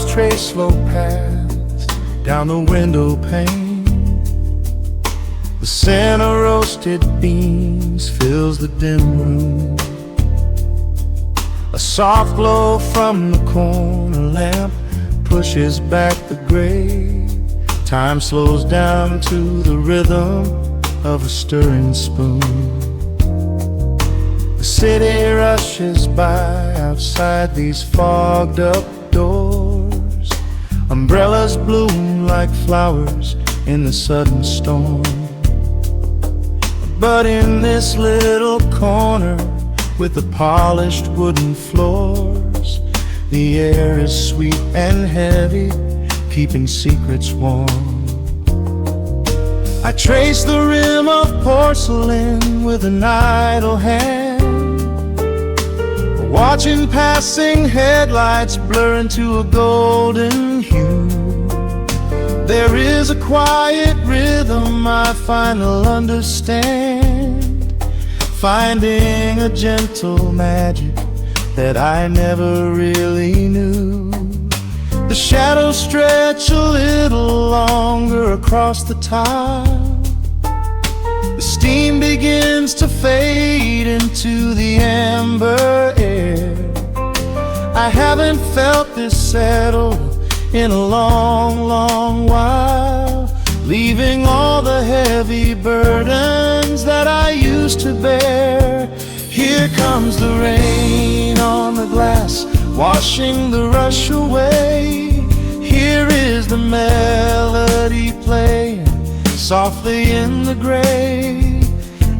trace slow paths down the window pane. The scent of roasted beans fills the dim room. A soft glow from the corner lamp pushes back the gray. Time slows down to the rhythm of a stirring spoon. The city rushes by outside these fogged up doors. Umbrellas bloom like flowers in the sudden storm. But in this little corner with the polished wooden floors, the air is sweet and heavy, keeping secrets warm. I trace the rim of porcelain with an idle hand, watching passing headlights blur into a golden hue. There is a quiet rhythm I finally understand, finding a gentle magic that I never really knew. The shadows stretch a little longer across the tile. The steam begins to fade into the amber air. I haven't felt this settled in a long, long while, leaving all the heavy burdens that I used to bear. Here comes the rain on the glass, washing the rush away. Here is the melody playing softly in the gray.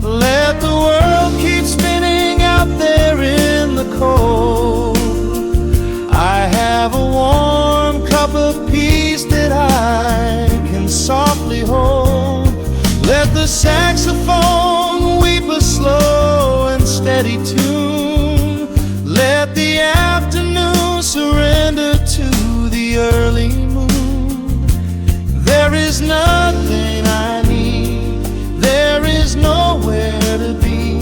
Let the world keep spinning out there in the cold. I have a warm cup of peace that I can softly hold. Let the saxophone weep a slow and steady tune. Let the afternoon surrender to the early moon. There is nothing I need, there is nowhere to be,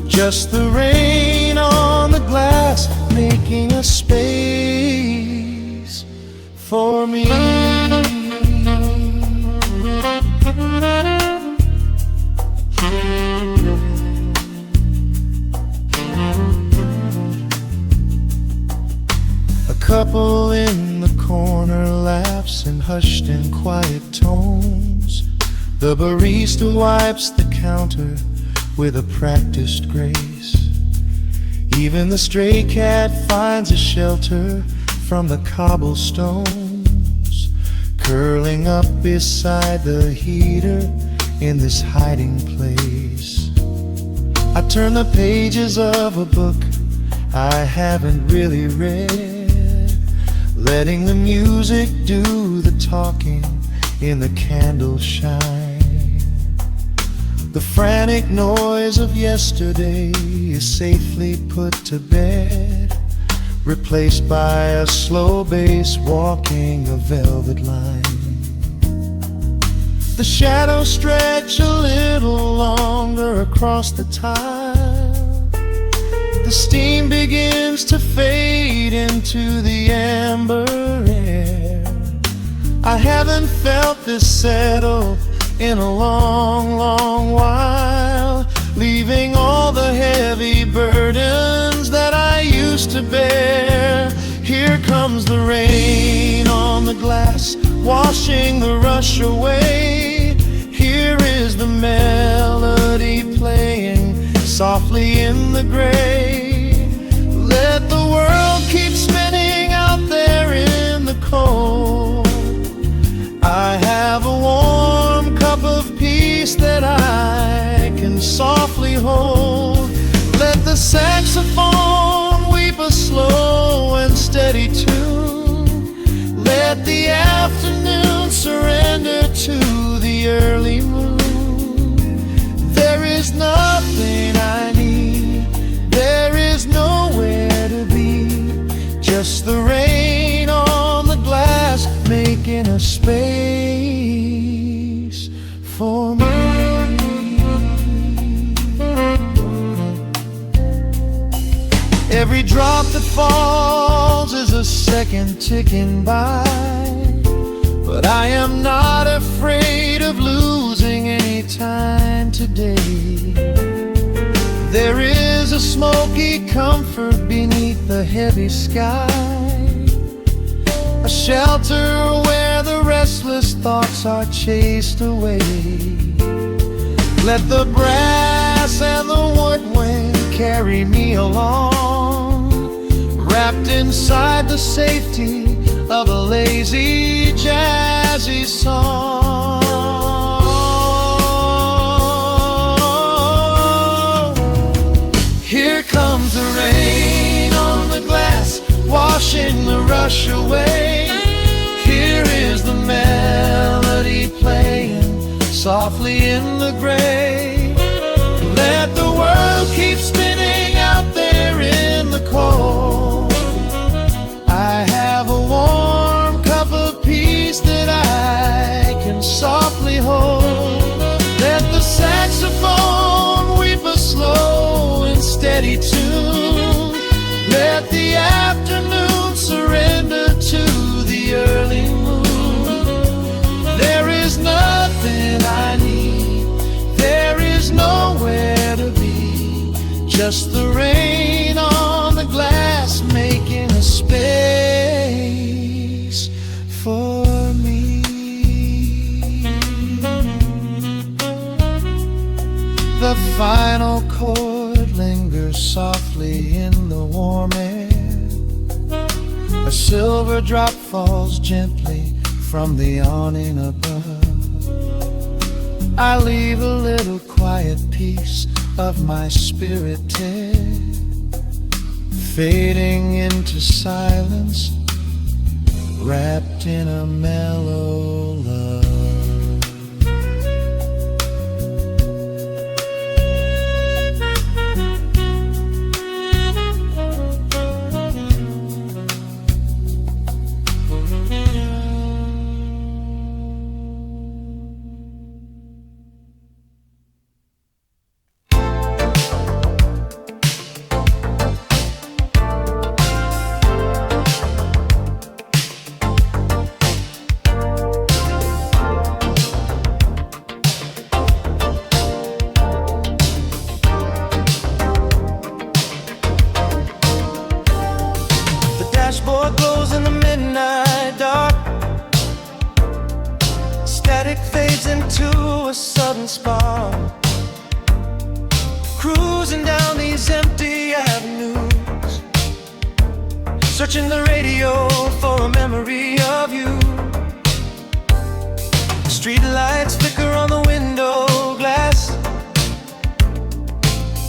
just the rain on the glass making a space for me. A couple in the corner laughs in hushed and quiet tones. The barista wipes the counter with a practiced grace. Even the stray cat finds a shelter from the cobblestones, curling up beside the heater in this hiding place. I turn the pages of a book I haven't really read, letting the music do the talking in the candle shine. The frantic noise of yesterday is safely put to bed, replaced by a slow bass walking a velvet line. The shadows stretch a little longer across the tile. The steam begins to fade into the amber air. I haven't felt this settle in a long, long while, leaving all the heavy burdens that I used to bear. Here comes the rain on the glass, washing the rush away. Here is the melody playing softly in the gray. Let the world keep spinning out there in the cold. I have a warm cup of peace that I can softly hold. Let the saxophone weep a slow and steady tune. Let the afternoon surrender to the early moon. There is nothing I need, there is nowhere to be, just the rain on the glass making a space for me. Every drop that falls is a second ticking by, but I am not afraid of losing any time today. There is a smoky comfort beneath the heavy sky, a shelter where the restless thoughts are chased away. Let the brass and the woodwind carry me along, wrapped inside the safety of a lazy, jazzy song. Here comes the rain on the glass, washing the rush away. Here is the melody playing softly in the gray. Let the world keep spinning out there in the cold. I have a warm cup of peace that I can softly hold. Let the saxophone weep a slow and steady tune. Let the afternoon surrender to the early moon. There is nothing I need, there is nowhere to be, just the rain on the glass making a space for me. The final chord lingers softly in the warm air. A silver drop falls gently from the awning above. I leave a little quiet piece of my spirit tear, fading into silence, wrapped in a mellow love. Dashboard glows in the midnight dark. Static fades into a sudden spark. Cruising down these empty avenues, searching the radio for a memory of you. Street lights flicker on the window glass,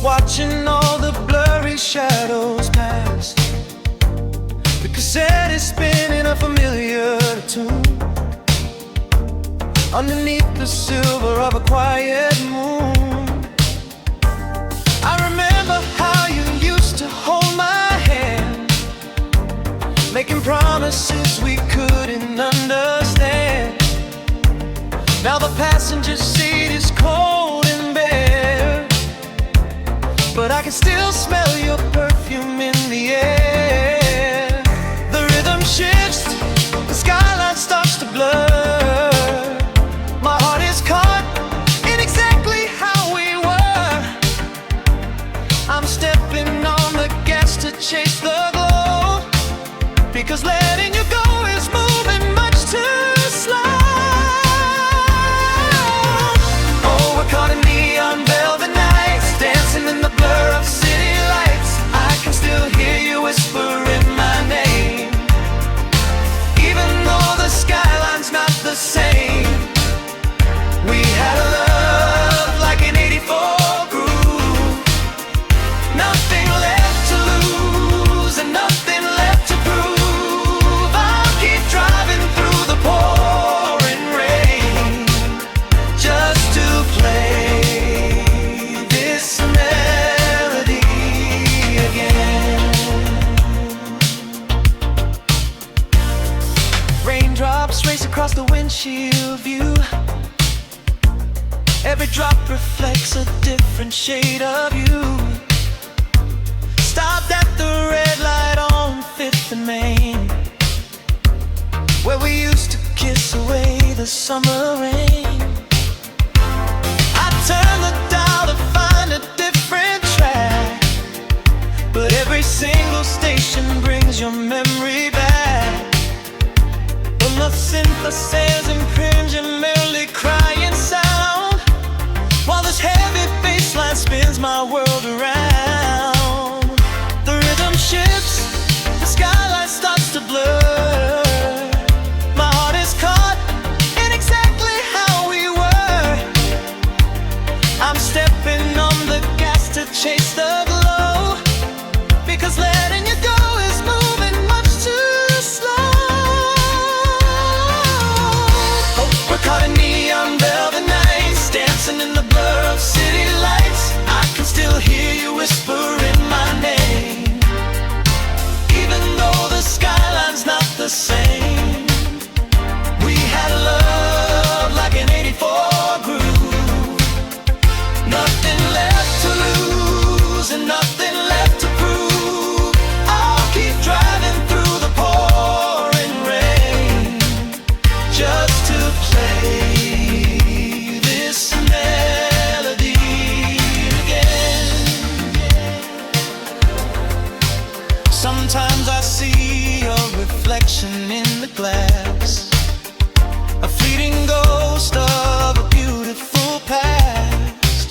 watching all the blurry shadows pass. The cassette is spinning a familiar tune underneath the silver of a quiet moon. I remember how you used to hold my hand, making promises we couldn't understand. Now the passenger seat is cold and bare, but I can still smell your perfume in the air. Shifts, the skyline starts to blur. My heart is caught in exactly how we were. I'm stepping on the gas to chase the glow, because letting you go is moving much too slow. Oh, we're caught in neon velvet nights, dancing in the blur of city lights. I can still hear you whispering my name, the skyline's not the same. We had a love like an 84 groove, nothing left to lose and nothing left to prove. I'll keep driving through the pouring rain just to play this melody again. Raindrops race across the windshield view. Every drop reflects a different shade of you. Stopped at the red light on 5th in Maine, where we used to kiss away the summer rain. I turn the dial to find a different track, but every single station brings your memory back. When the synthesizers impinge your merely crying sound, while this heavy bass line spins my world around. The rhythm shifts, the skyline starts to blur. My heart is caught in exactly how we were. I'm stepping on the gas to chase the glow, because letting you go is moving much too slow. Oh, we're caught in neon velvet nights, dancing in the blur of city lights. I can still hear you whisper in my name, even though the skyline's not the same. We had love like an 84 groove, nothing left to lose and nothing left to prove. I'll keep driving through the pouring rain just to play this melody again. Sometimes I see your reflection in the glass, a fleeting ghost of a beautiful past.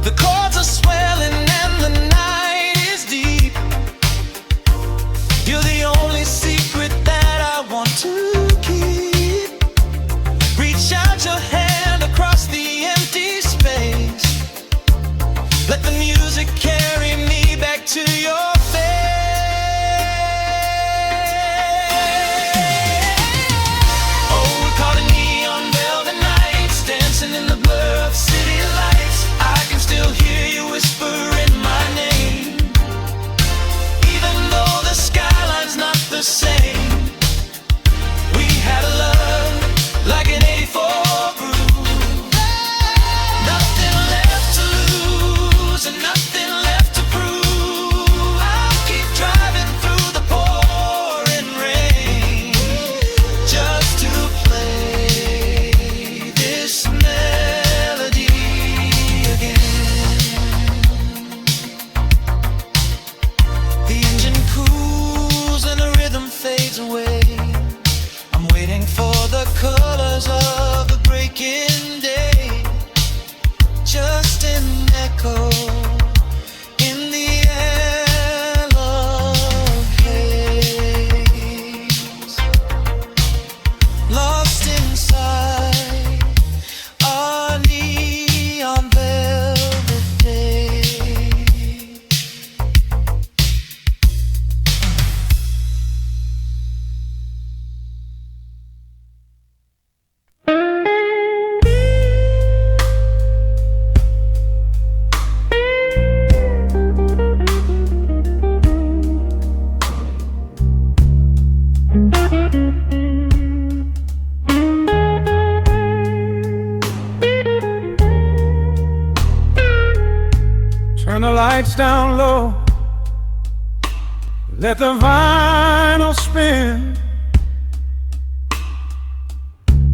The chords are swelling and the night is deep. You're the only secret that I want to keep. Reach out your hand across the empty space. Let the music carry me back to your face. Oh, we're caught in neon velvet nights, dancing in the blur of city lights. I can still hear you whisper in my name, even though the skyline's not the same. We had a love like an 84 groove, nothing left to lose and nothing left to prove. I'll keep driving through the pouring rain just to play this melody again. The engine cools and the rhythm fades away. I'm waiting for the colors of the breaking day, just an echo in the yellow haze, lost inside our neon velvet day. Turn the lights down low, let the vinyl spin.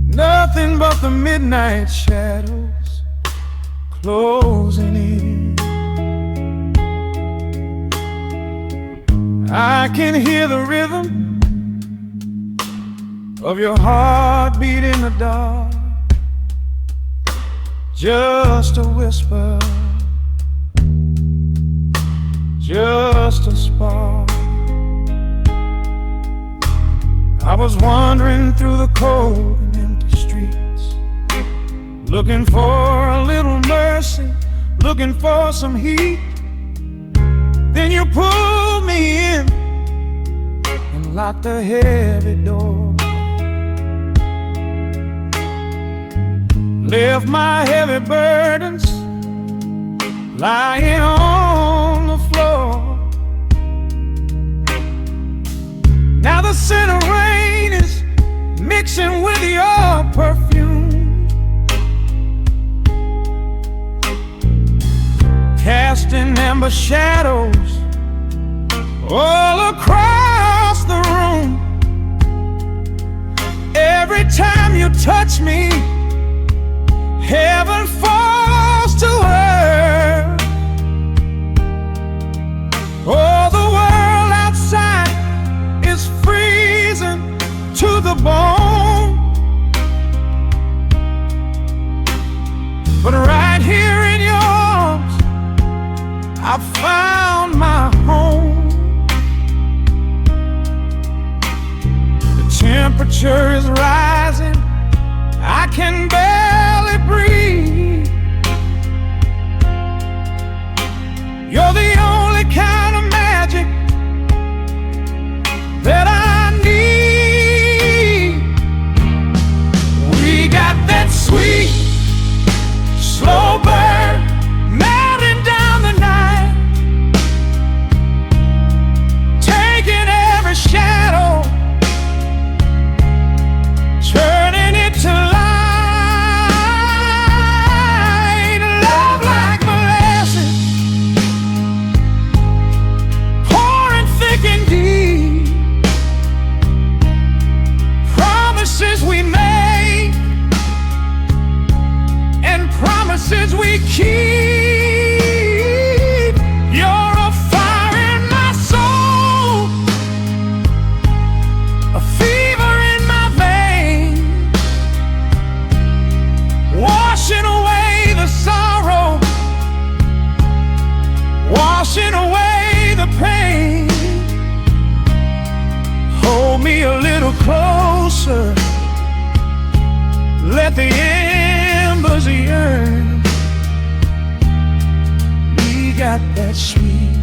Nothing but the midnight shadows closing in. I can hear the rhythm of your heartbeat in the dark, just a whisper, just a spark. I was wandering through the cold and empty streets, looking for a little mercy, looking for some heat. Then you pulled me in and locked the heavy door, left my heavy burdens lying on the floor. Now the scent of rain is mixing with your perfume, casting amber shadows all across you touch me, heaven falls to earth. Oh, the world outside is freezing to the bone, but right here in your arms I found my home. The temperature is rising, I can barely breathe. You're the only kind of magic that I need. We got that sweet, slow burn melting down the night, taking every shadow, turning it to light. Love like molasses, pouring thick and deep. Promises we make and promises we keep. You're a fire in my soul, a fever in my veins, washing away the sorrow, washing away the pain. Hold me a little closer, let the embers yearn. We got that sweet,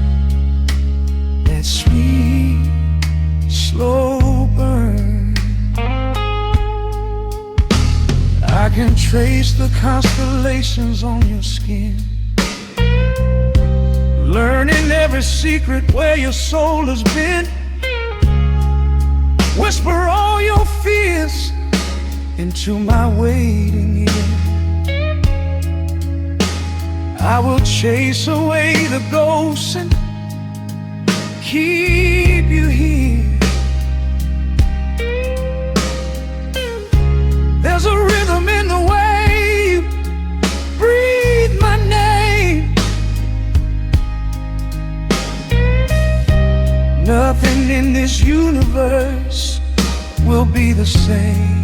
slow burn. I can trace the constellations on your skin, learning every secret where your soul has been. Whisper all your fears into my waiting ear. I will chase away the ghosts and keep you here. There's a rhythm in the way you breathe my name. Nothing in this universe will be the same.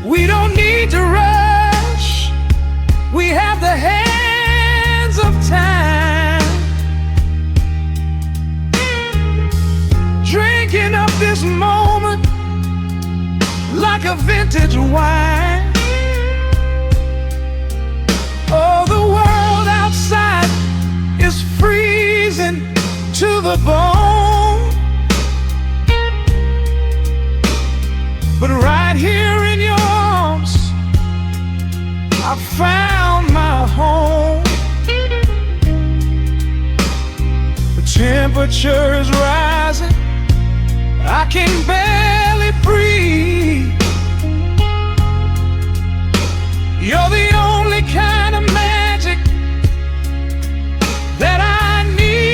We don't need to rush, we have the hands of time, drinking up this moment like a vintage wine. Oh, the world outside is freezing to the bone, but right here in your arms I found my home. The temperature is rising, I can barely breathe. You're the only kind of magic that I need.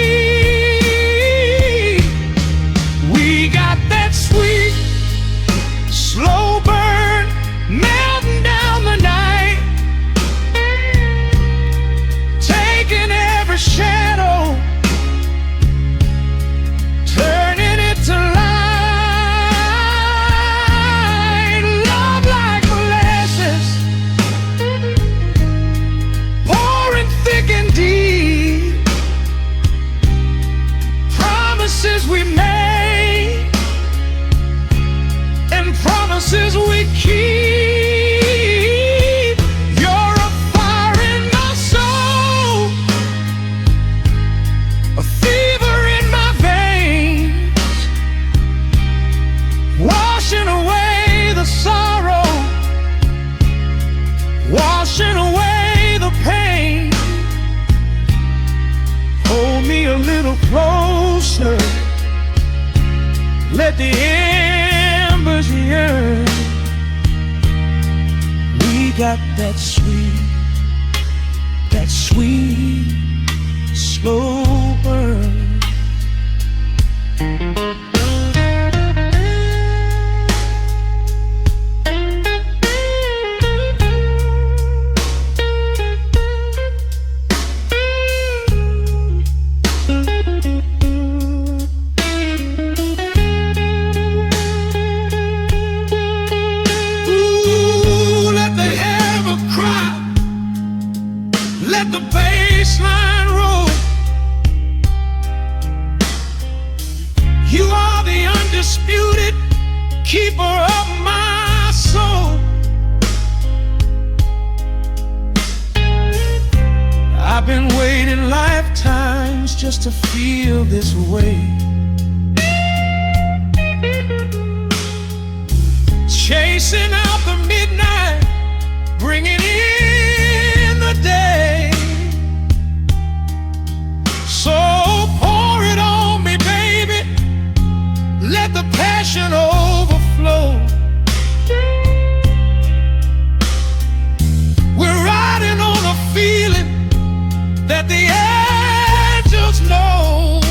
We got that sweet, slow burn melting down the night, taking every shadow, turning it to light. Love like molasses, pouring thick and deep. Promises we made and promises we keep. You're a fire in my soul, a fever in my veins, washing away the sorrow, washing away the pain. Hold me a little closer, let the embers yearn. We got that sweet, slow burn. miles just to feel this way. Chasing out the midnight, bringing in the day. So pour it on me, baby, let the passion overflow. We're riding on a feeling that the angels know.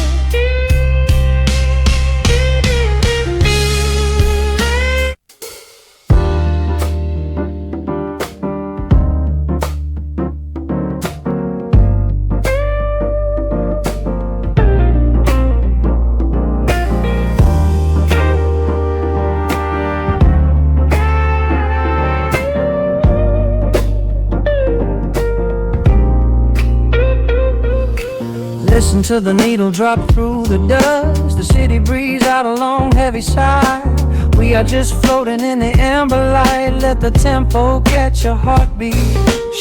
Listen to the needle drop through the dust. The city breeze out a long heavy sigh. We are just floating in the amber light. Let the tempo catch your heartbeat.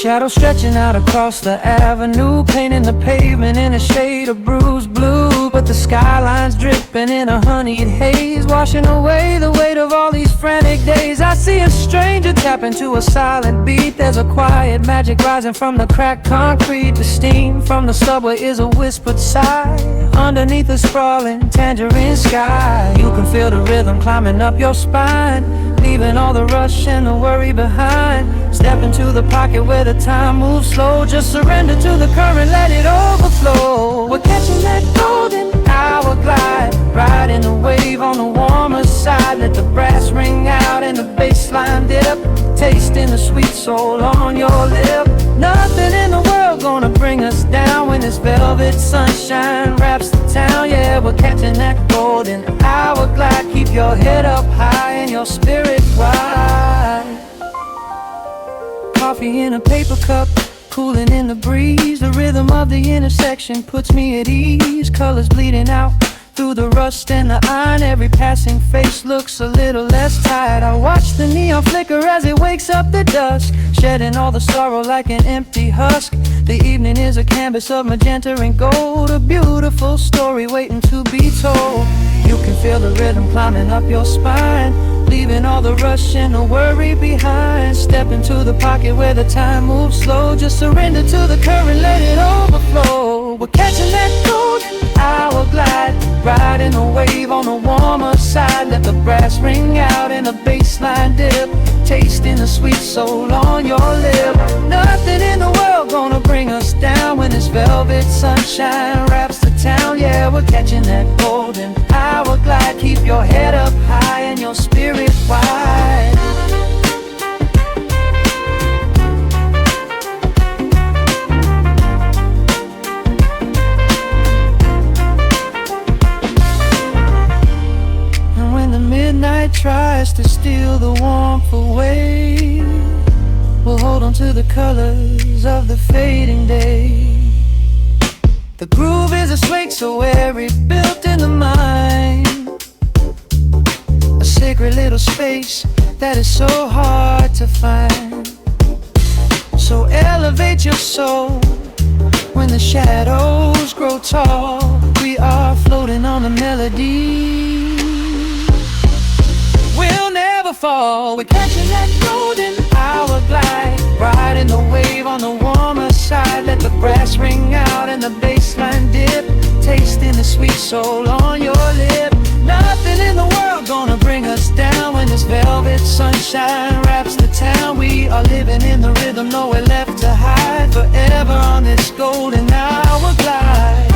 Shadows stretching out across the avenue, painting the pavement in a shade of bruised blue. But the skyline's dripping in a honeyed haze, washing away the weight of all these frantic days. I see a stranger tap into a silent beat. There's a quiet magic rising from the cracked concrete. The steam from the subway is a whispered sigh underneath the sprawling tangerine sky. You can feel the rhythm climbing up your spine, leaving all the rush and the worry behind. Step into the pocket where the time moves slow. Just surrender to the current, let it overflow. We're catching that golden hour glide, riding the wave on the warmer side. Let the brass ring out and the bass line dip, tasting the sweet soul on your lip. Nothing in the world gonna bring us down when this velvet sunshine wraps the town. Yeah, we're catching that golden hour glide. Keep your head up high and your spirit wide. Coffee in a paper cup, cooling in the breeze. The rhythm of the intersection puts me at ease. Colors bleeding out through the rust and the iron. Every passing face looks a little less tired. I watch the neon flicker as it wakes up the dusk, shedding all the sorrow like an empty husk. The evening is a canvas of magenta and gold, a beautiful story waiting to be told. You can feel the rhythm climbing up your spine, leaving all the rush and the worry behind. Step into the pocket where the time moves slow. Just surrender to the current, let it overflow. We're catching that golden hour glide, riding the wave on the warmer side. Let the brass ring out and the bass line dip, tasting the sweet soul on your lip. Nothing in the world gonna bring us down when this velvet sunshine wraps the town. Yeah, we're catching that golden hour glide. Keep your head up high and your spirit wide. And when the midnight tries to steal the warmth away, we'll hold on to the colors of the fading day. The groove is a swing so airy, built in the mind, a sacred little space that is so hard to find. So elevate your soul when the shadows grow tall. We are floating on a melody, we'll never fall. We're catching that golden hour glide, riding the wave on the warmer side. Let the brass ring out and the bass line dip, tasting the sweet soul on your lip. Nothing in the world gonna bring us down when this velvet sunshine wraps the town. We are living in the rhythm, nowhere left to hide, forever on this golden hour glide.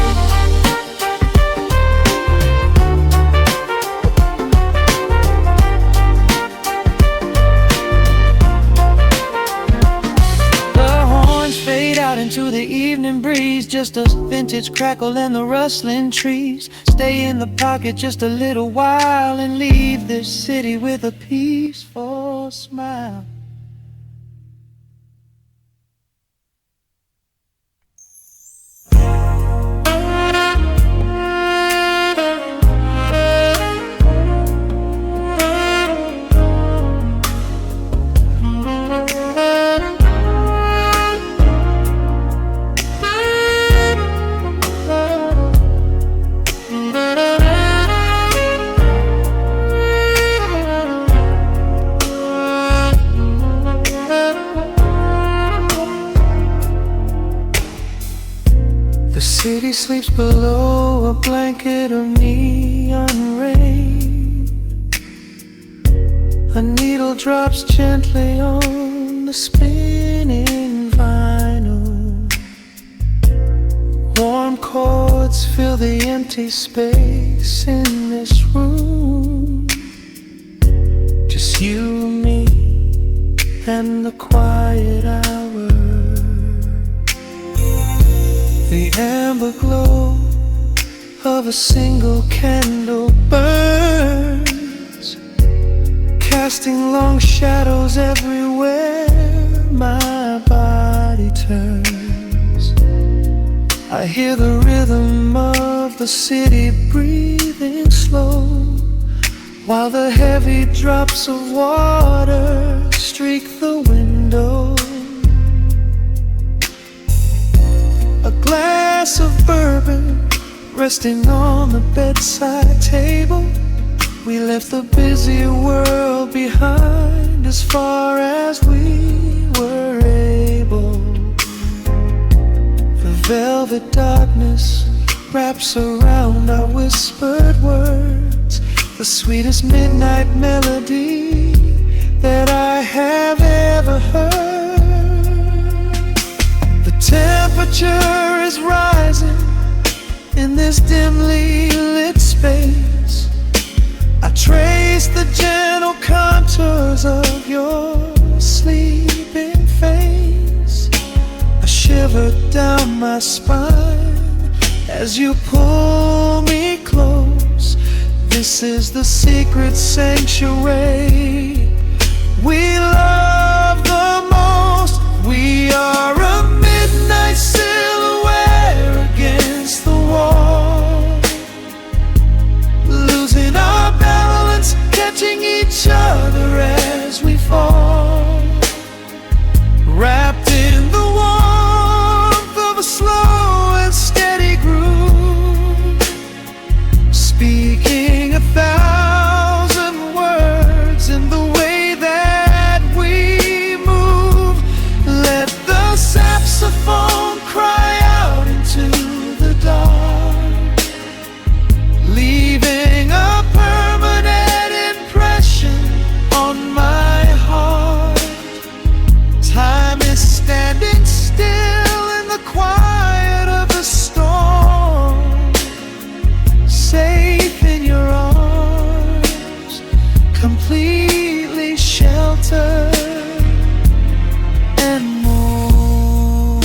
Fade out into the evening breeze, just a vintage crackle and the rustling trees. Stay in the pocket just a little while and leave this city with a peaceful smile. city sleeps below a blanket of neon rain. A needle drops gently on the spinning vinyl. Warm chords fill the empty space in this room. Just you and me and the quiet hour. The amber glow of a single candle burns, casting long shadows everywhere my body turns. I hear the rhythm of the city breathing slow, while the heavy drops of water streak the window. A glass of bourbon resting on the bedside table. We left the busy world behind as far as we were able. The velvet darkness wraps around our whispered words, the sweetest midnight melody that I have ever heard. The temperature is rising in this dimly lit space. I trace the gentle contours of your sleeping face. I shiver down my spine as you pull me close. This is the secret sanctuary we love the most. We are a midnight silhouette against the wall, losing our balance, catching each other as we fall, wrapped in the warmth of a slow and steady groove, speaking 1,000 words in the way that we move. Let the saxophone cry out into the dark, leaving a permanent impression on my heart. Time is standing still in the quiet of the storm, safe in your arms, completely sheltered and more.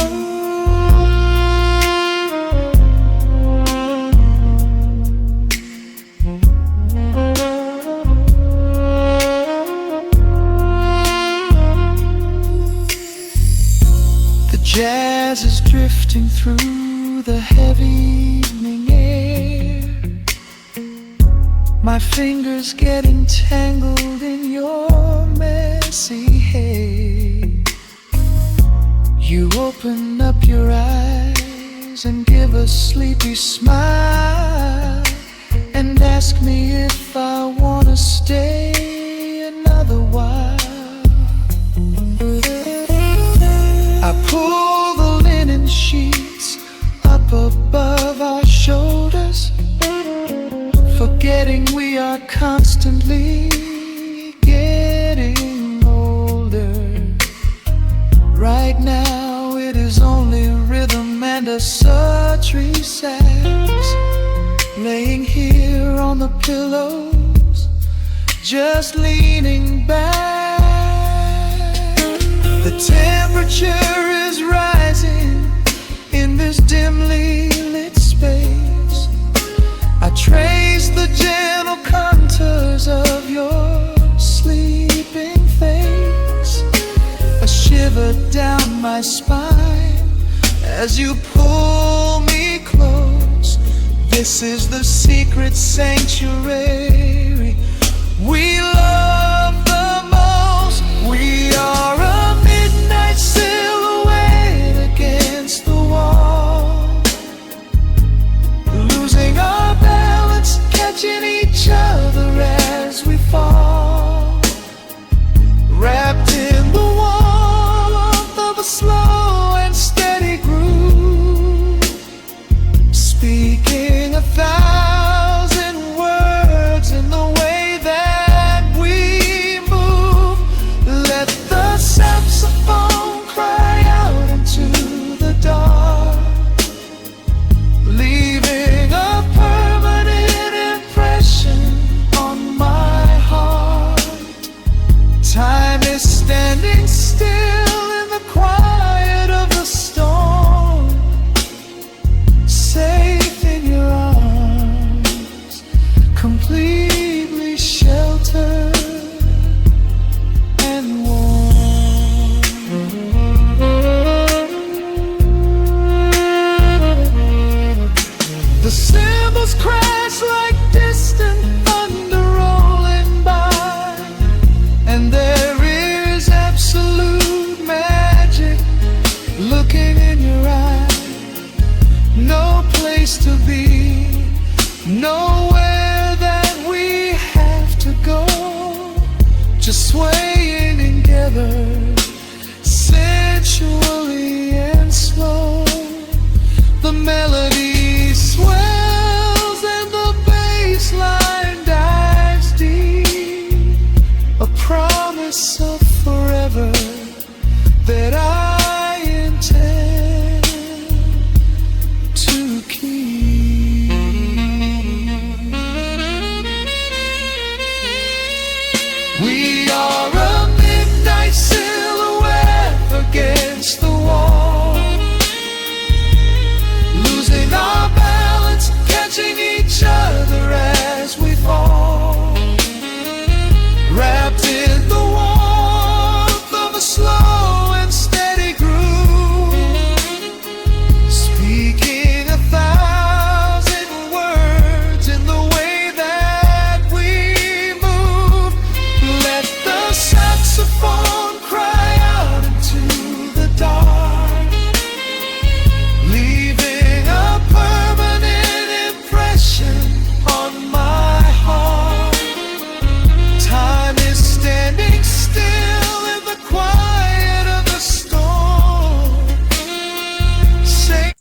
The jazz is drifting through the heavy evening air, my fingers getting tangled in your messy hair. You open up your eyes and give a sleepy smile, and ask me if I wanna stay another while. I pull the linen sheets up above our shoulders, forgetting we are constantly getting older. Right now it is only rhythm and a sultry sax, laying here on the pillows, just leaning back. The temperature is rising in this dimly lit space. I trace the gentle contours of your sleeping face. A shiver down my spine as you pull me close. This is the secret sanctuary we love the most. We are a midnight silhouette against the wall, losing our balance, catching each other as we fall, wrapped in the warmth of a slow and steady groove, Time is standing still in the quiet of the storm, safe in your arms, completely sheltered and warm. The cymbals crash like distant thunder rolling by, and there is absolute magic looking in your eye. No place to be, nowhere that we have to go, just swaying together, sensually and slow. The melody swells and the bass line dives deep, a promise of forever that I intend to keep. We are a midnight silhouette against the wall, losing our balance, catching each other as we fall, wrapped in the warmth of a slow and steady groove, speaking 1,000 words in the way that we move. Let the saxophone cry out into the dark, leaving a permanent impression on my heart. Time is standing still in the quiet of the storm. Say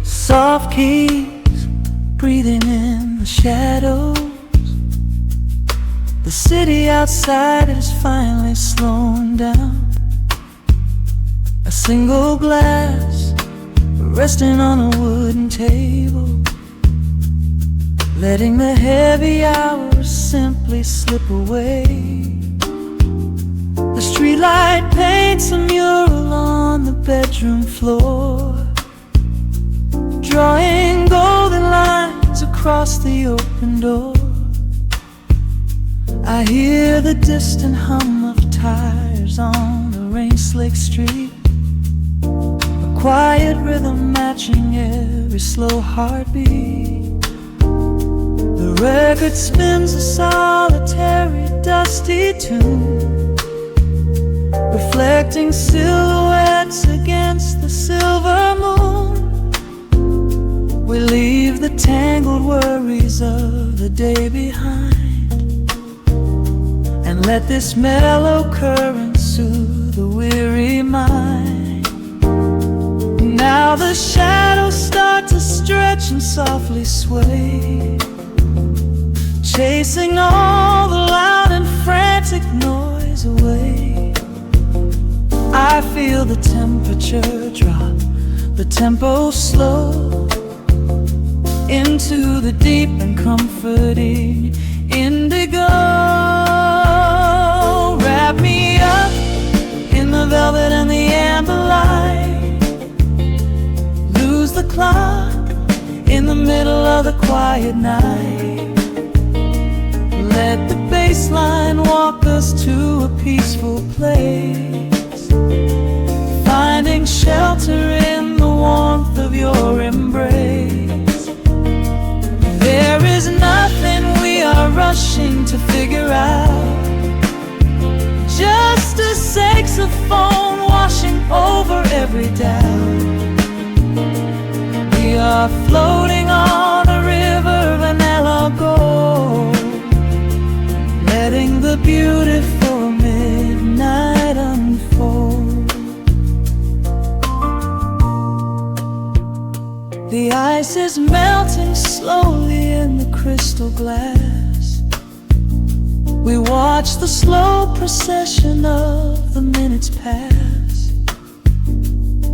soft keys breathing in the shadows. The city outside is finally slowing down. A single glass resting on a wooden table, letting the heavy hours simply slip away. The streetlight paints a mural on the bedroom floor, drawing golden lines across the open door. I hear the distant hum of tires on the rain-slicked street, a quiet rhythm matching every slow heartbeat. The record spins a solitary, dusty tune, reflecting silhouettes against the silver moon. We leave the tangled worries of the day behind, and let this mellow current soothe the weary mind. Now the shadows start to stretch and softly sway, chasing all the loud and frantic noise away. I feel the temperature drop, the tempo slow, into the deep and comforting indigo. Wrap me up in the velvet and the amber light, lose the clock in the middle of the quiet night. Let the bass line walk us to a peaceful place, finding shelter in the warmth of your embrace. There is nothing we are rushing to figure out, just a saxophone washing over every doubt. We are floating on a river vanilla gold, letting the beautiful midnight unfold. The ice is melting slowly in the crystal glass. We watch the slow procession of the minutes pass.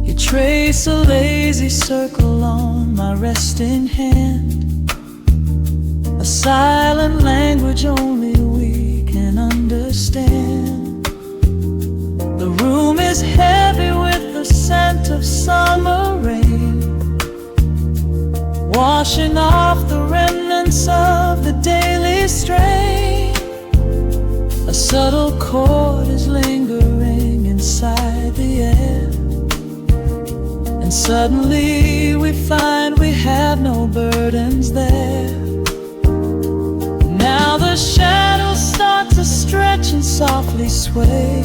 You trace a lazy circle on my resting hand, a silent language only we can understand. The room is heavy with the scent of summer rain, washing off the remnants of the daily strain. A subtle chord is lingering inside the air, and suddenly we find we have no burdens there. Now the shadows start to stretch and softly sway,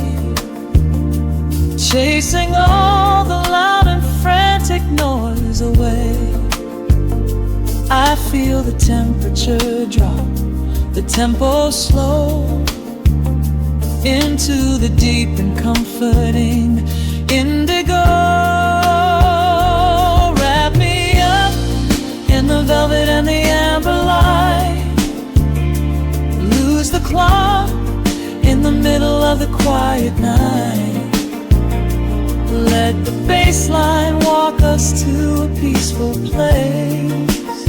chasing all the loud and frantic noise away. I feel the temperature drop, the tempo slow, into the deep and comforting indigo. Wrap me up in the velvet and the amber light, lose the clock in the middle of the quiet night. Let the bass line walk us to a peaceful place,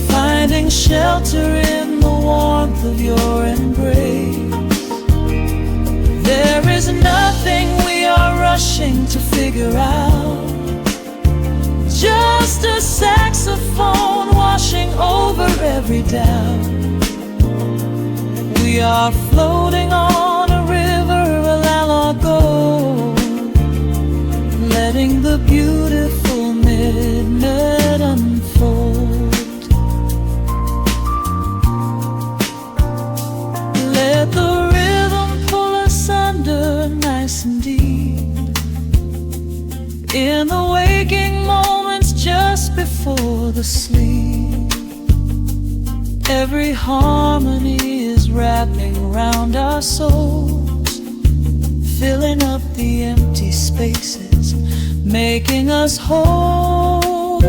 finding shelter in the warmth of your embrace. There is nothing we are rushing to figure out, just a saxophone washing over every doubt. We are floating on a river, a lago, letting the beautiful midnight unfold. Let the rhythm pull us under nice and deep, in the waking moments just before the sleep. Every harmony is wrapping around our souls, filling up the empty spaces, making us whole.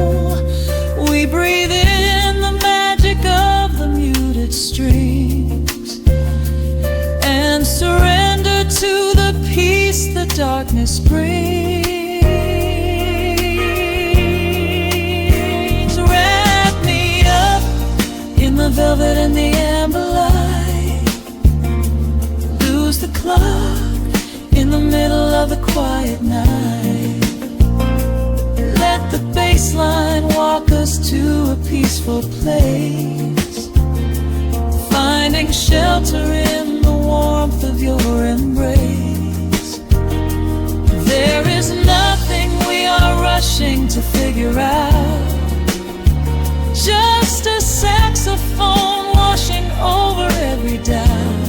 We breathe in the magic of the muted strings and surrender to the peace the darkness brings. Wrap me up in the velvet and the amber light, lose the clock in the middle of the quiet night. Let the bass line walk us to a peaceful place, finding shelter in the warmth of your embrace. There is nothing we are rushing to figure out, just a saxophone washing over every doubt.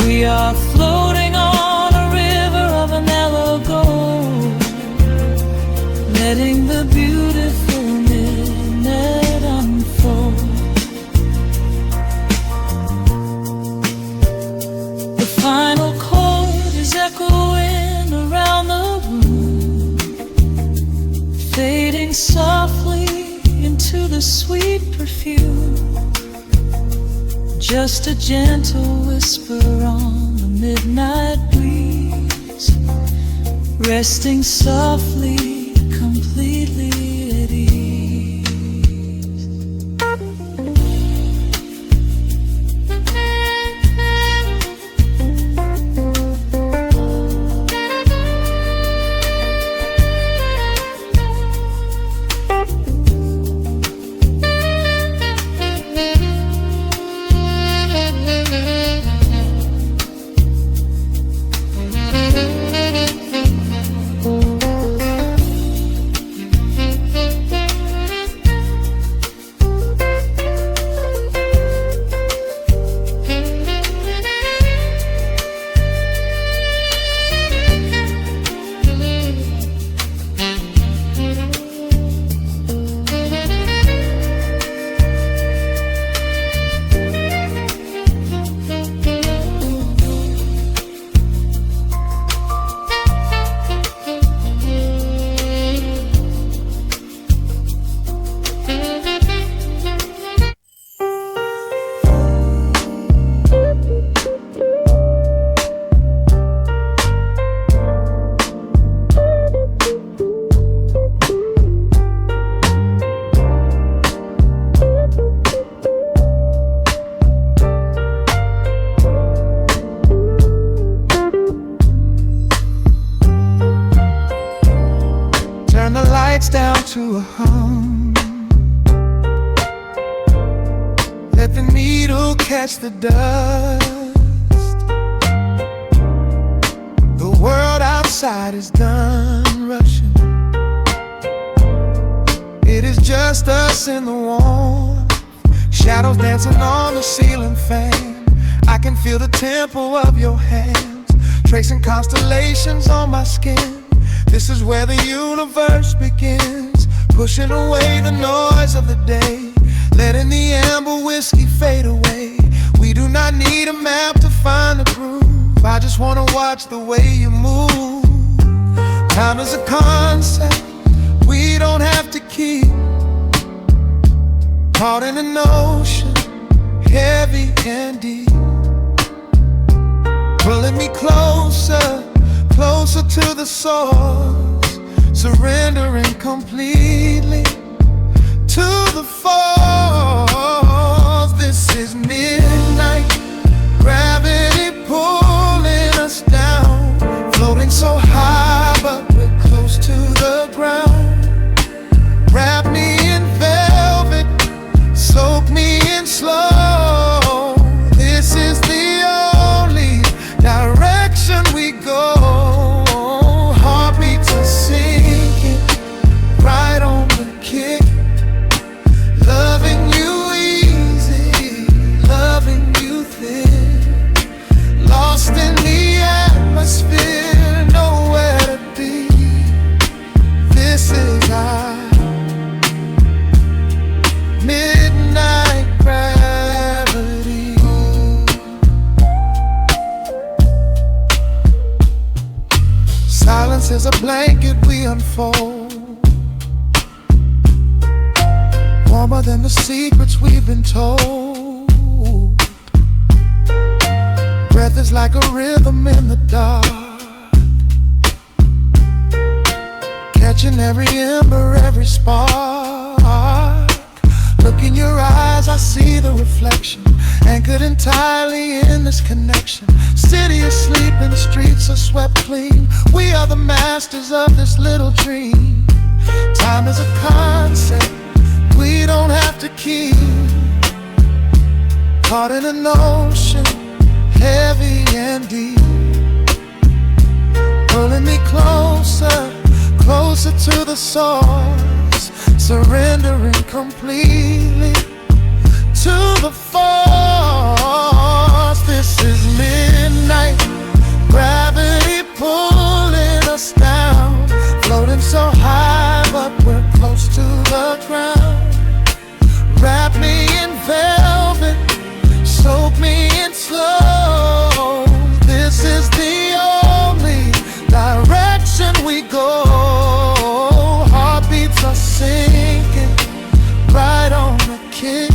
We are floating on a river of an mellow gold, letting the beautiful midnight unfold. The final chord is echoing around the room, fading softly into the sweet perfume. Just a gentle whisper on the midnight breeze, resting softly, completely at ease. lights down to a hum. Let the needle catch the dust. The world outside is done rushing. It is just us in the warmth. Shadows dancing on the ceiling fan. I can feel the tempo of your hands, tracing constellations on my skin. This is where the universe begins, pushing away the noise of the day, letting the amber whiskey fade away. We do not need a map to find the groove. I just wanna watch the way you move. Time is a concept we don't have to keep. Caught in an ocean, heavy and deep, pulling me closer, closer to the source, surrendering completely to the force. This is midnight, gravity pulling us down, floating so high but we're close to the ground. Wrap me in velvet, soak me in slow. This is the only direction we go. Heartbeats are sinking, right on the kick. Loving you easy, loving you thick. Lost in the atmosphere, nowhere to be. This is our midnight gravity. Silence is a blanket we unfold, warmer than the secrets we've been told. Breath is like a rhythm in the dark, catching every ember, every spark. Look in your eyes, I see the reflection, anchored entirely in this connection. City asleep and the streets are swept clean. We are the masters of this little dream. Time is a concept we don't have to keep. Caught in an ocean, heavy and deep, pulling me closer, closer to the source, surrendering completely to the force. This is midnight, gravity pulling us down, floating so high but we're close to the ground. Wrap me in velvet, soak me in slow. This is the only direction we go. Heartbeats are sinking, right on the kick.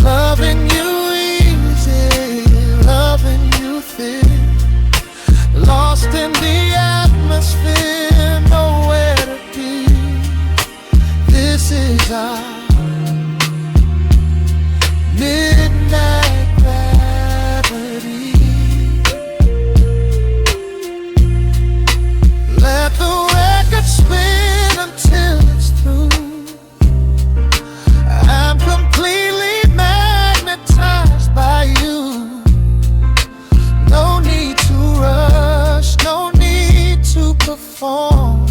Loving you easy, loving you thick. Lost in the atmosphere, nowhere to be. This is our midnight gravity. Let the record spin until it's through. I'm completely magnetized by you. No need to rush, no need to perform.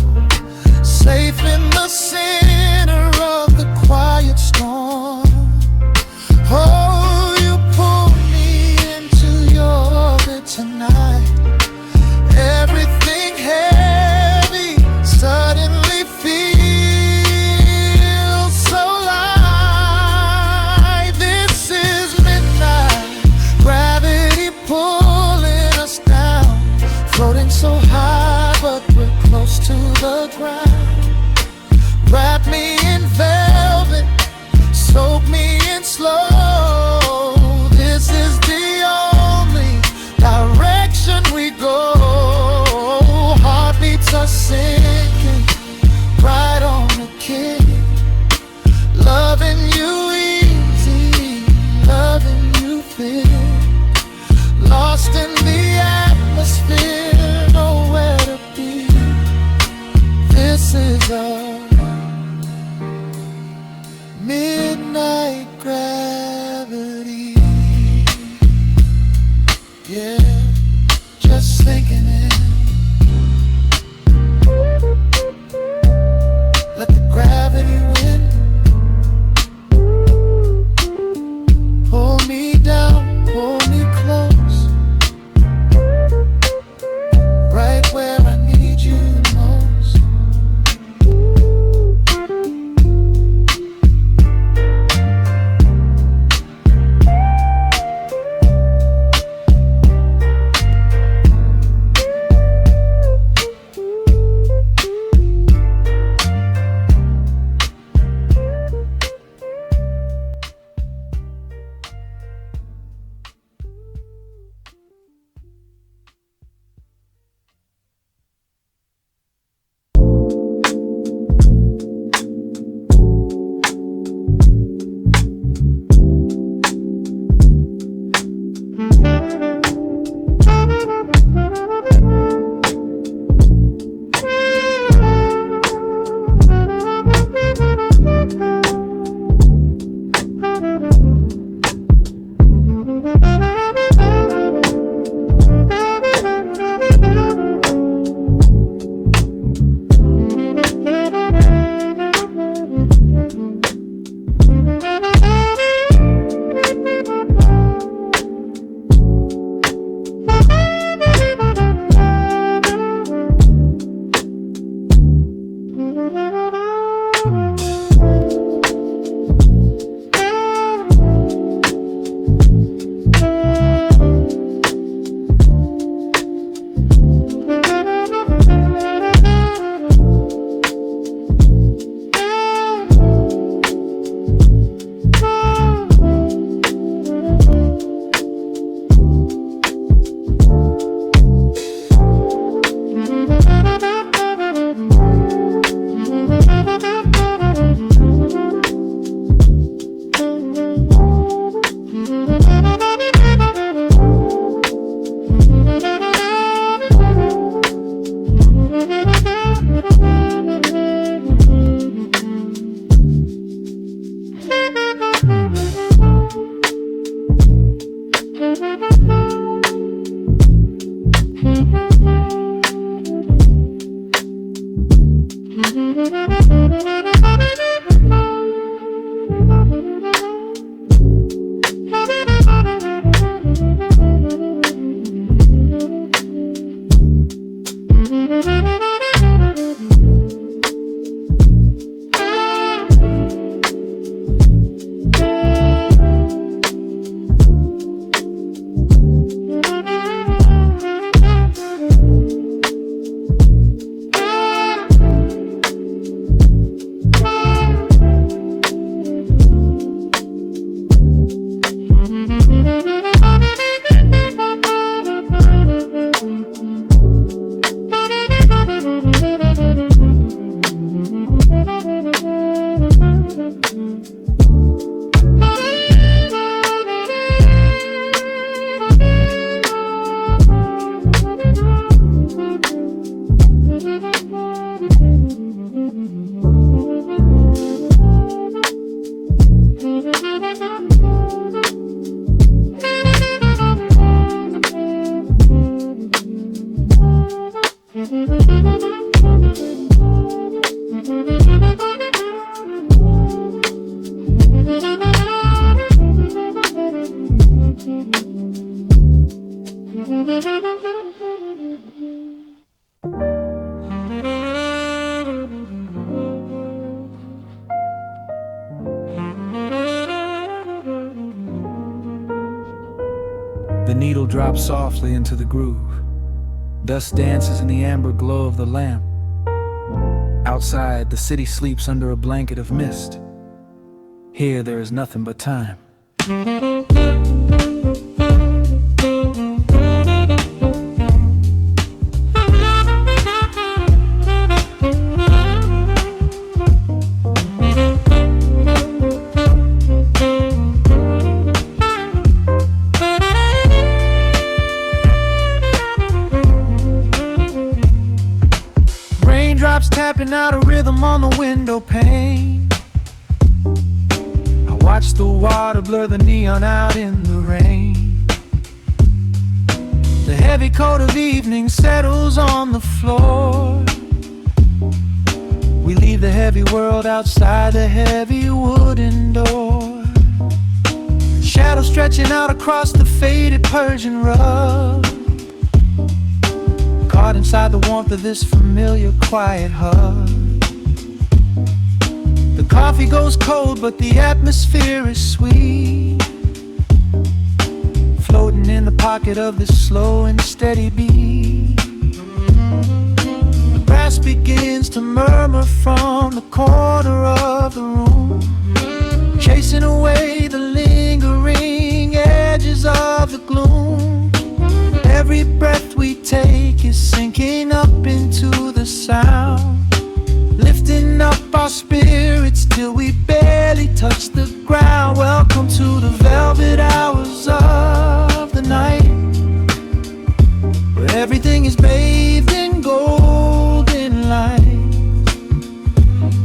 Safe in the center of the quiet storm. Oh, you pull me into your orbit tonight. Everything heavy suddenly feels so light. This is midnight, gravity pulling us down, floating so high but we're close to the ground. Wrap me in velvet, soak me in slow. This is the only direction we go. Heartbeats are sinking, right on the kick. Loving you easy, loving you thick. Lost in the atmosphere, nowhere to be. This pulses of midnight gravity. Yeah, just sinking in. Let the gravity wind pull me down, pull me close, right where I need you the most. The needle drops softly into the groove. Dust dances in the amber glow of the lamp. Outside, the city sleeps under a blanket of mist. Here, there is nothing but time. Raindrops tapping out a rhythm on the window pane. I watch the water blur the neon out in the rain. The heavy coat of evening settles on the floor. We leave the heavy world outside the heavy wooden door. Shadows stretching out across the faded Persian rug, caught inside the warmth of this familiar quiet hug. The coffee goes cold, but the atmosphere is sweet, floating in the pocket of this slow and steady beat. The brass begins to murmur from the corner of the room, chasing away the lingering edges of the gloom. Every breath we take is sinking up into the sound, lifting up our spirits till we barely touch the ground. Welcome to the velvet hours of the night, where everything is bathed in golden light.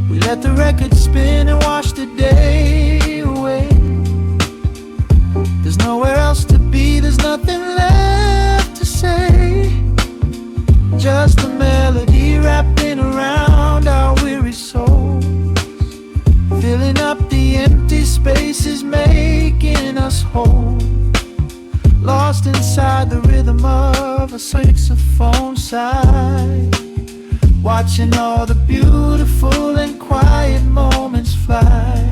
We let the record spin and wash the day away. There's nowhere else to be, there's nothing left to say. Just a melody wrapping around our weary souls, filling up the empty spaces, making us whole. Lost inside the rhythm of a saxophone sigh, watching all the beautiful and quiet moments fly.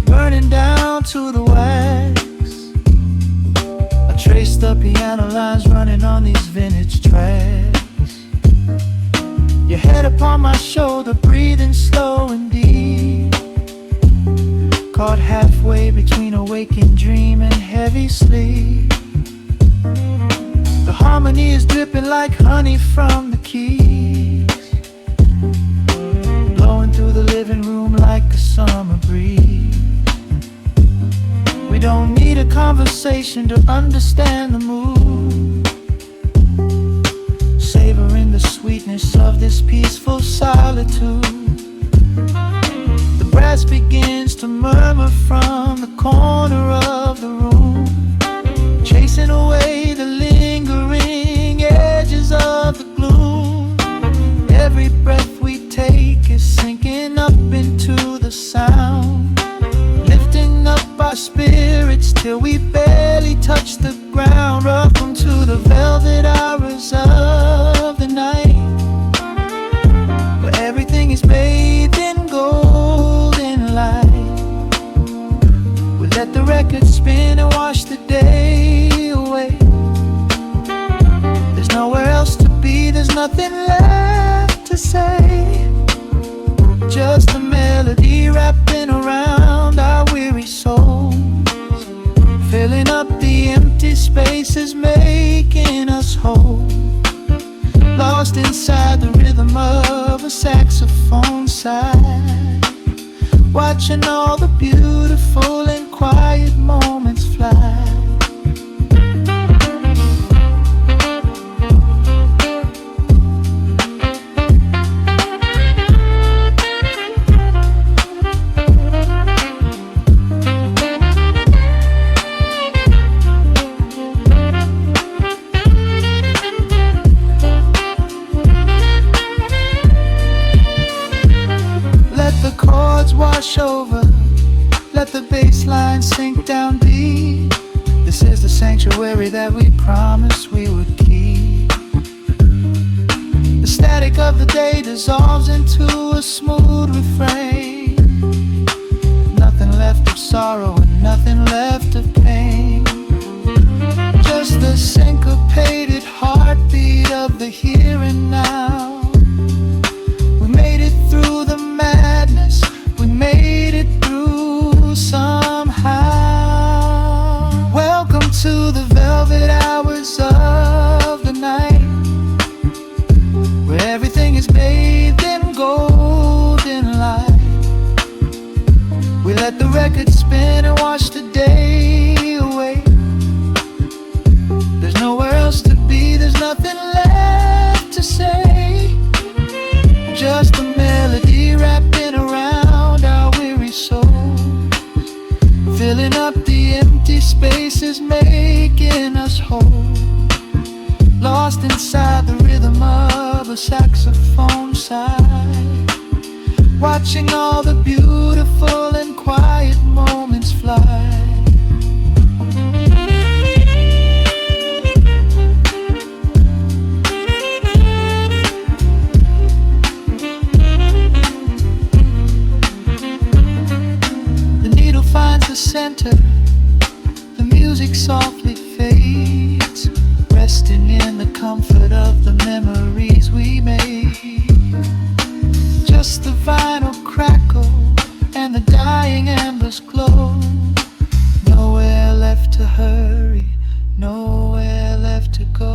Burning down to the wax. I trace the piano lines running on these vintage tracks. Your head upon my shoulder, breathing slow and deep, caught halfway between a waking dream and heavy sleep. The harmony is dripping like honey from the keys, blowing through the living room like a summer breeze. We don't need a conversation to understand the mood, savoring the sweetness of this peaceful solitude. The brass begins to murmur from the corner of the room, chasing away the lingering edges of the gloom. Every breath we take is sinking up into the sound, lifting up our spirits till we barely touch the ground. Welcome to the velvet hours of the night, where everything is bathed in golden light. We let the record spin and wash the day away. There's nowhere else to be, there's nothing left to say. Just a melody wrapping around our weary souls, filling up the empty spaces, making us whole. Lost inside the rhythm of a saxophone sigh, watching all the beautiful and quiet moments fly. Wash over, let the bass line sink down deep. This is the sanctuary that we promised we would keep. The static of the day dissolves into a smooth refrain. Nothing left of sorrow and nothing left of pain, just the syncopated heartbeat of the here and now. We made it through the madness, we made it through somehow. Welcome to the velvet hours of the night, where everything is bathed in gold. Let the record spin and watch the day away. There's nowhere else to be, there's nothing left to say. Just a melody wrapping around our weary souls, filling up the empty spaces, making us whole. Lost inside the rhythm of a saxophone sigh, watching all the beautiful and quiet moments fly. The needle finds the center, the music softly fades, resting in the comfort of the memories we made. Just the vinyl crackle and the dying embers glow. Nowhere left to hurry, nowhere left to go.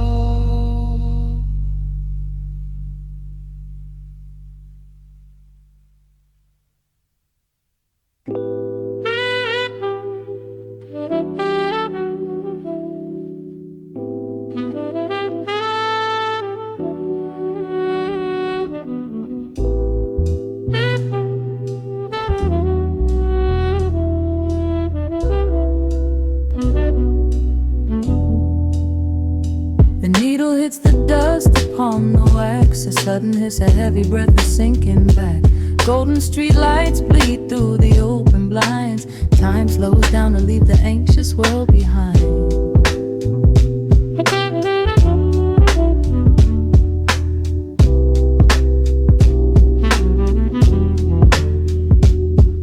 The needle hits the dust upon the wax. A sudden hiss, a heavy breath is sinking back. Golden street lights bleed through the open blinds. Time slows down to leave the anxious world behind.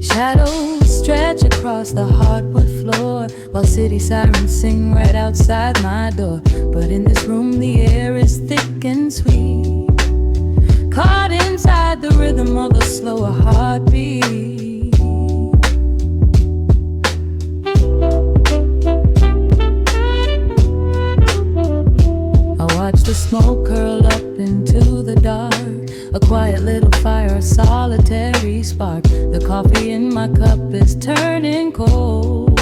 Shadows stretch across the hardwood floor, while city sirens sing right outside my door. But in this room the air is thick and sweet, caught inside the rhythm of a slower heartbeat. I watch the smoke curl up into the dark, a quiet little fire, a solitary spark. The coffee in my cup is turning cold,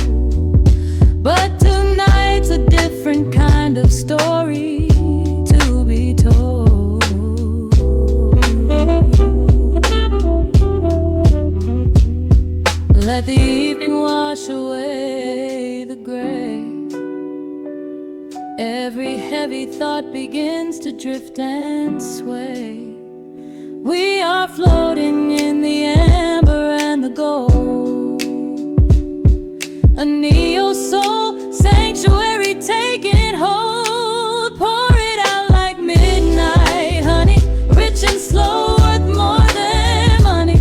but tonight's a different kind of story to be told. Let the evening wash away the gray. Every heavy thought begins to drift and sway. We are floating in the amber and the gold, a neo-soul sanctuary taking hold. Pour it out like midnight honey, rich and slow, worth more than money.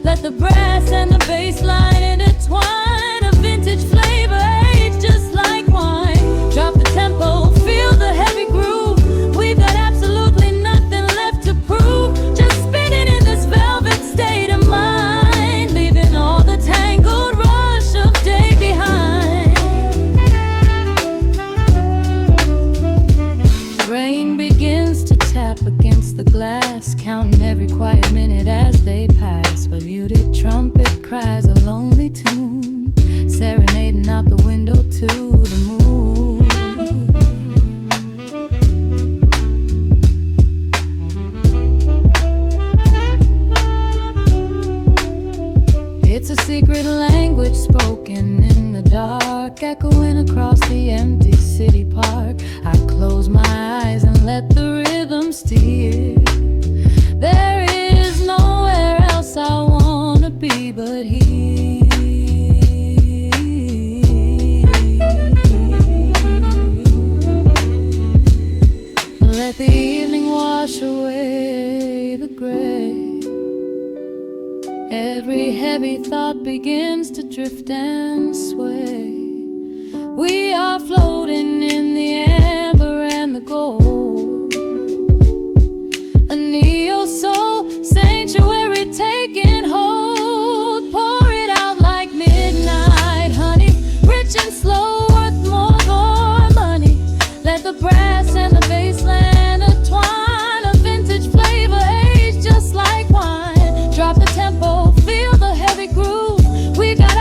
Let the brass and the bass line intertwine, a vintage flavor aged just like wine. Drop the tempo, feel the heavy groove. We've got absolutely nothing left to prove, just spinning in this velvet state of mind, leaving all the tangled rush of day behind. Rain begins to tap against the glass, counting every quiet minute as they pass. A muted trumpet cries a lonely tune, serenading out the window to the moon. It's a secret language spoken in the dark, echoing across the empty city park. I close my eyes and let the rhythm steer. There is nowhere else I wanna be but here. Let the evening wash away the gray. Every heavy thought begins to drift and sway. We are floating in the amber and the gold, a neo-soul sanctuary taking hold. Pour it out like midnight honey, rich and slow, worth more than money. Let the brass and the bass line intertwine, a vintage flavor aged just like wine. Drop the tempo, feel the heavy groove. We got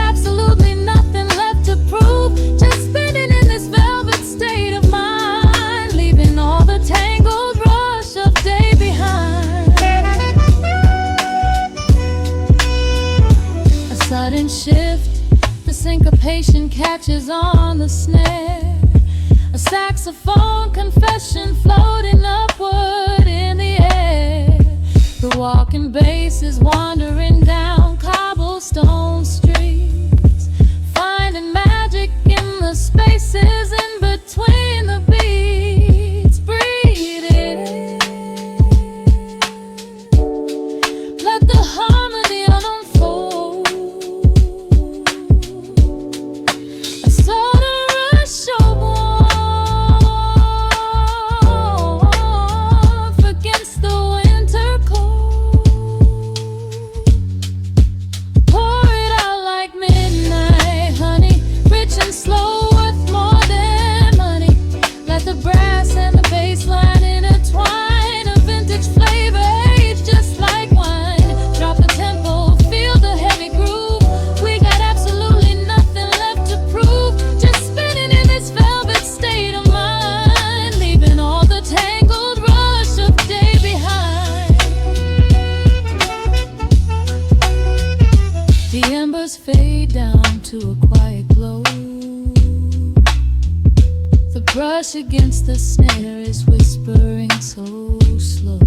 sudden shift, the syncopation catches on the snare. A saxophone confession floating upward in the air. The walking bass is wandering down cobblestone streets, finding magic in the spaces in between the beats. Breathe it in, let the harmony unfold. A sudden rush of warmth against the winter cold. Pour it out like midnight honey, rich and slow, worth more than money. Let the brass and the bass line intertwine, a vintage flavor aged just like wine. Drop the tempo, feel the heavy groove. We got absolutely nothing left to prove, just spinning in this velvet state of mind, leaving all the tangled rush of day behind. The embers fade down to a quiet glow. The brush against the snare is whispering so slow.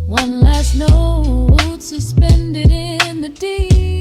One last note suspended in the deep.